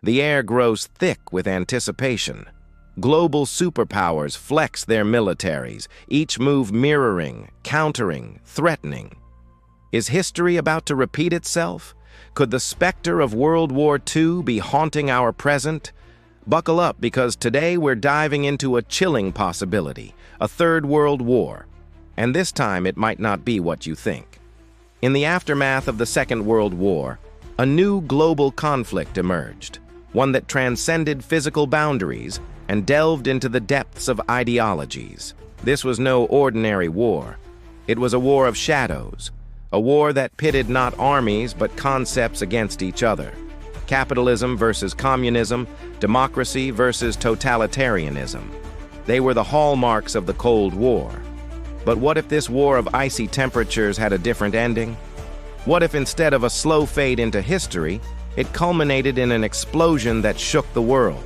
The air grows thick with anticipation. Global superpowers flex their militaries, each move mirroring, countering, threatening. Is history about to repeat itself? Could the specter of World War II be haunting our present? Buckle up, because today we're diving into a chilling possibility, a third world war. And this time it might not be what you think. In the aftermath of the Second World War, a new global conflict emerged, one that transcended physical boundaries and delved into the depths of ideologies. This was no ordinary war. It was a war of shadows, a war that pitted not armies but concepts against each other. Capitalism versus communism, democracy versus totalitarianism. They were the hallmarks of the Cold War. But what if this war of icy temperatures had a different ending? What if instead of a slow fade into history, it culminated in an explosion that shook the world?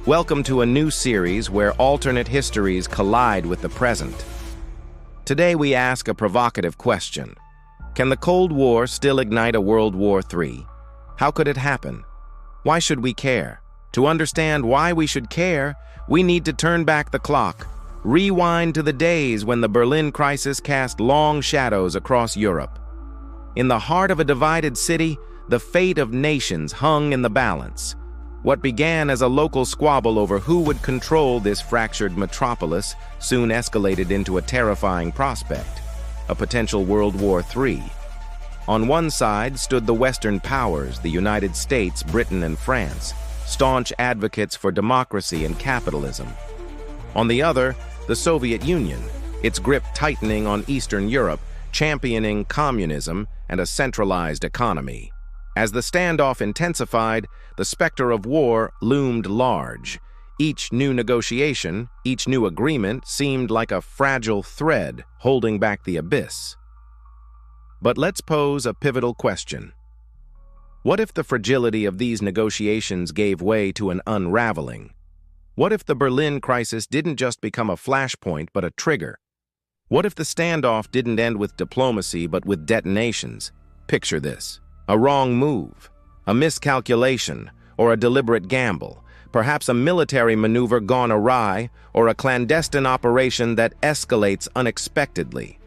Welcome to a new series where alternate histories collide with the present. Today we ask a provocative question. Can the Cold War still ignite a World War III? How could it happen? Why should we care? To understand why we should care, we need to turn back the clock, rewind to the days when the Berlin crisis cast long shadows across Europe. In the heart of a divided city, the fate of nations hung in the balance. What began as a local squabble over who would control this fractured metropolis soon escalated into a terrifying prospect, a potential World War III. On one side stood the Western powers, the United States, Britain, and France, staunch advocates for democracy and capitalism. On the other, the Soviet Union, its grip tightening on Eastern Europe, championing communism and a centralized economy. As the standoff intensified, the specter of war loomed large. Each new negotiation, each new agreement seemed like a fragile thread holding back the abyss. But let's pose a pivotal question. What if the fragility of these negotiations gave way to an unraveling? What if the Berlin crisis didn't just become a flashpoint but a trigger? What if the standoff didn't end with diplomacy but with detonations? Picture this. A wrong move, a miscalculation, or a deliberate gamble, perhaps a military maneuver gone awry, or a clandestine operation that escalates unexpectedly.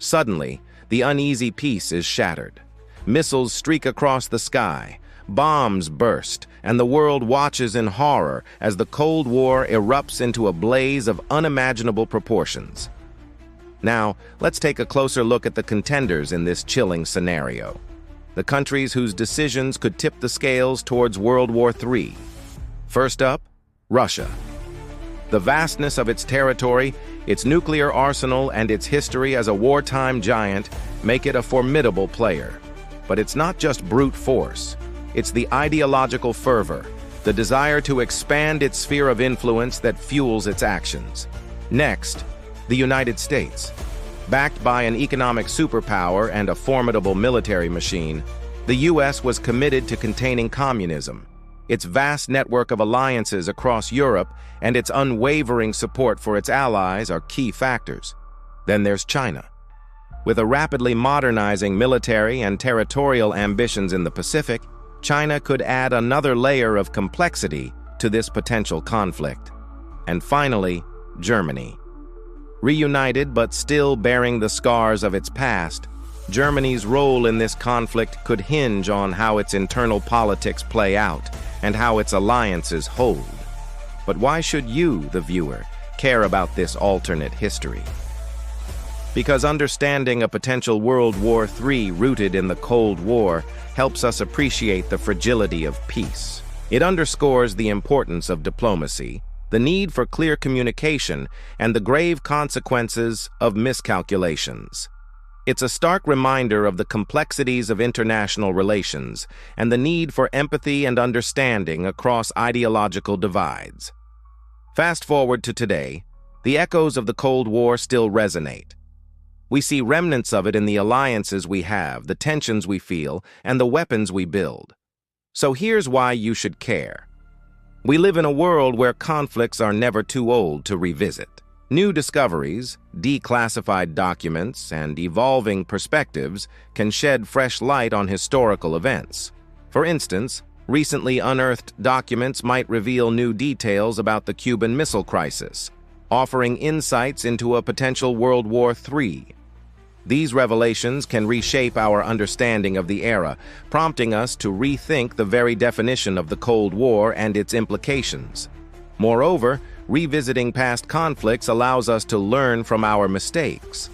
Suddenly, the uneasy peace is shattered. Missiles streak across the sky, bombs burst, and the world watches in horror as the Cold War erupts into a blaze of unimaginable proportions. Now, let's take a closer look at the contenders in this chilling scenario. The countries whose decisions could tip the scales towards World War III. First up, Russia. The vastness of its territory, its nuclear arsenal, and its history as a wartime giant make it a formidable player. But it's not just brute force. It's the ideological fervor, the desire to expand its sphere of influence that fuels its actions. Next, the United States. Backed by an economic superpower and a formidable military machine, the U.S. was committed to containing communism. Its vast network of alliances across Europe and its unwavering support for its allies are key factors. Then there's China. With a rapidly modernizing military and territorial ambitions in the Pacific, China could add another layer of complexity to this potential conflict. And finally, Germany. Reunited but still bearing the scars of its past, Germany's role in this conflict could hinge on how its internal politics play out and how its alliances hold. But why should you, the viewer, care about this alternate history? Because understanding a potential World War III rooted in the Cold War helps us appreciate the fragility of peace. It underscores the importance of diplomacy, the need for clear communication, and the grave consequences of miscalculations. It's a stark reminder of the complexities of international relations and the need for empathy and understanding across ideological divides. Fast forward to today, the echoes of the Cold War still resonate. We see remnants of it in the alliances we have, the tensions we feel, and the weapons we build. So here's why you should care. We live in a world where conflicts are never too old to revisit. New discoveries, declassified documents, and evolving perspectives can shed fresh light on historical events. For instance, Recently unearthed documents might reveal new details about the Cuban Missile Crisis, offering insights into a potential World War III. These revelations can reshape our understanding of the era, prompting us to rethink the very definition of the Cold War and its implications. Moreover, revisiting past conflicts allows us to learn from our mistakes.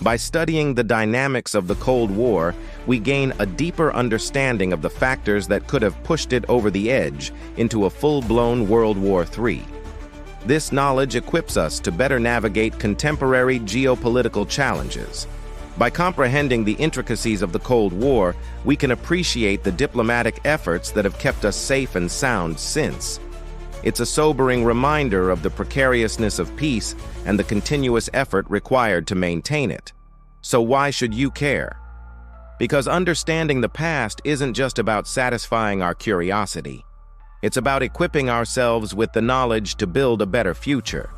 By studying the dynamics of the Cold War, we gain a deeper understanding of the factors that could have pushed it over the edge into a full-blown World War III. This knowledge equips us to better navigate contemporary geopolitical challenges. By comprehending the intricacies of the Cold War, we can appreciate the diplomatic efforts that have kept us safe and sound since. It's a sobering reminder of the precariousness of peace and the continuous effort required to maintain it. So why should you care? Because understanding the past isn't just about satisfying our curiosity. It's about equipping ourselves with the knowledge to build a better future.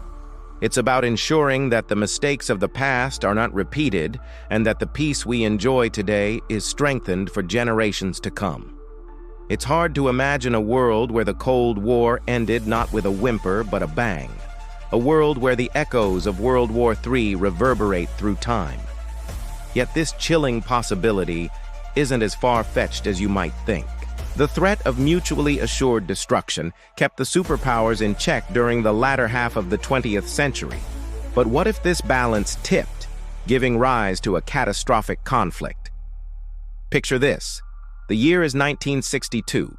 It's about ensuring that the mistakes of the past are not repeated and that the peace we enjoy today is strengthened for generations to come. It's hard to imagine a world where the Cold War ended not with a whimper but a bang. A world where the echoes of World War III reverberate through time. Yet this chilling possibility isn't as far-fetched as you might think. The threat of mutually assured destruction kept the superpowers in check during the latter half of the 20th century. But what if this balance tipped, giving rise to a catastrophic conflict? Picture this. The year is 1962.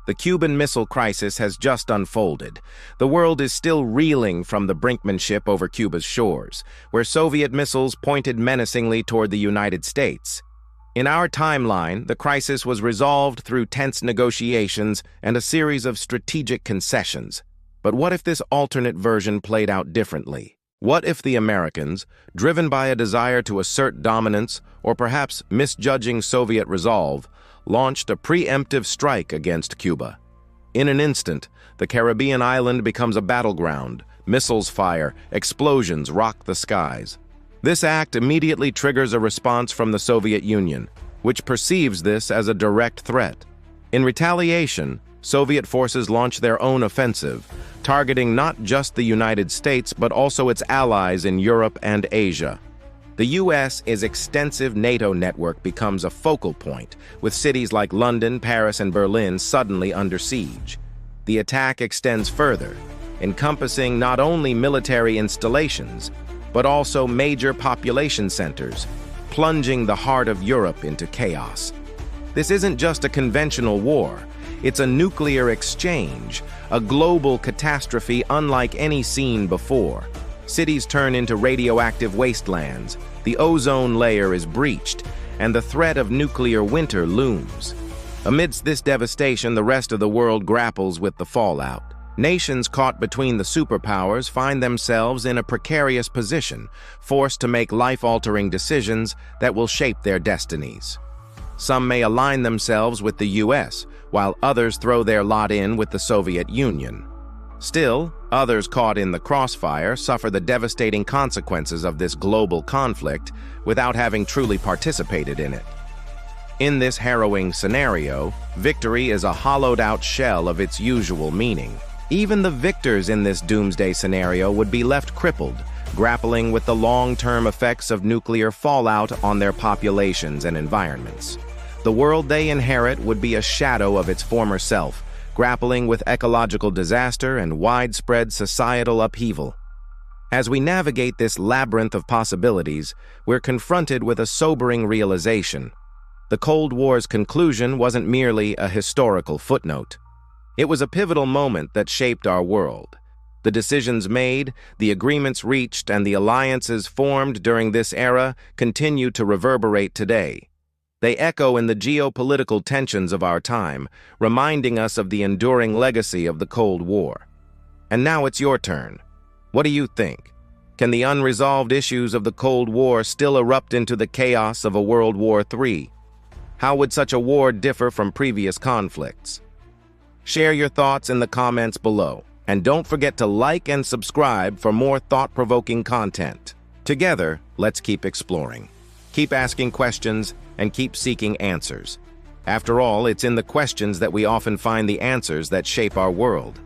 The Cuban Missile Crisis has just unfolded. The world is still reeling from the brinkmanship over Cuba's shores, where Soviet missiles pointed menacingly toward the United States. In our timeline, the crisis was resolved through tense negotiations and a series of strategic concessions. But what if this alternate version played out differently? What if the Americans, driven by a desire to assert dominance or perhaps misjudging Soviet resolve, launched a preemptive strike against Cuba? In an instant, the Caribbean island becomes a battleground. Missiles fire, explosions rock the skies. This act immediately triggers a response from the Soviet Union, which perceives this as a direct threat. In retaliation, Soviet forces launch their own offensive, targeting not just the United States but also its allies in Europe and Asia. The U.S.'s extensive NATO network becomes a focal point, with cities like London, Paris, and Berlin suddenly under siege. The attack extends further, encompassing not only military installations, but also major population centers, plunging the heart of Europe into chaos. This isn't just a conventional war, it's a nuclear exchange, a global catastrophe unlike any seen before. Cities turn into radioactive wastelands, the ozone layer is breached, and the threat of nuclear winter looms. Amidst this devastation, the rest of the world grapples with the fallout. Nations caught between the superpowers find themselves in a precarious position, forced to make life-altering decisions that will shape their destinies. Some may align themselves with the U.S., while others throw their lot in with the Soviet Union. Still, others caught in the crossfire suffer the devastating consequences of this global conflict without having truly participated in it. In this harrowing scenario, victory is a hollowed-out shell of its usual meaning. Even the victors in this doomsday scenario would be left crippled, grappling with the long-term effects of nuclear fallout on their populations and environments. The world they inherit would be a shadow of its former self, grappling with ecological disaster and widespread societal upheaval. As we navigate this labyrinth of possibilities, we're confronted with a sobering realization. The Cold War's conclusion wasn't merely a historical footnote. It was a pivotal moment that shaped our world. The decisions made, the agreements reached, and the alliances formed during this era continue to reverberate today. They echo in the geopolitical tensions of our time, reminding us of the enduring legacy of the Cold War. And now it's your turn. What do you think? Can the unresolved issues of the Cold War still erupt into the chaos of a World War III? How would such a war differ from previous conflicts? Share your thoughts in the comments below, and don't forget to like and subscribe for more thought-provoking content. Together, let's keep exploring. Keep asking questions and keep seeking answers. After all, it's in the questions that we often find the answers that shape our world.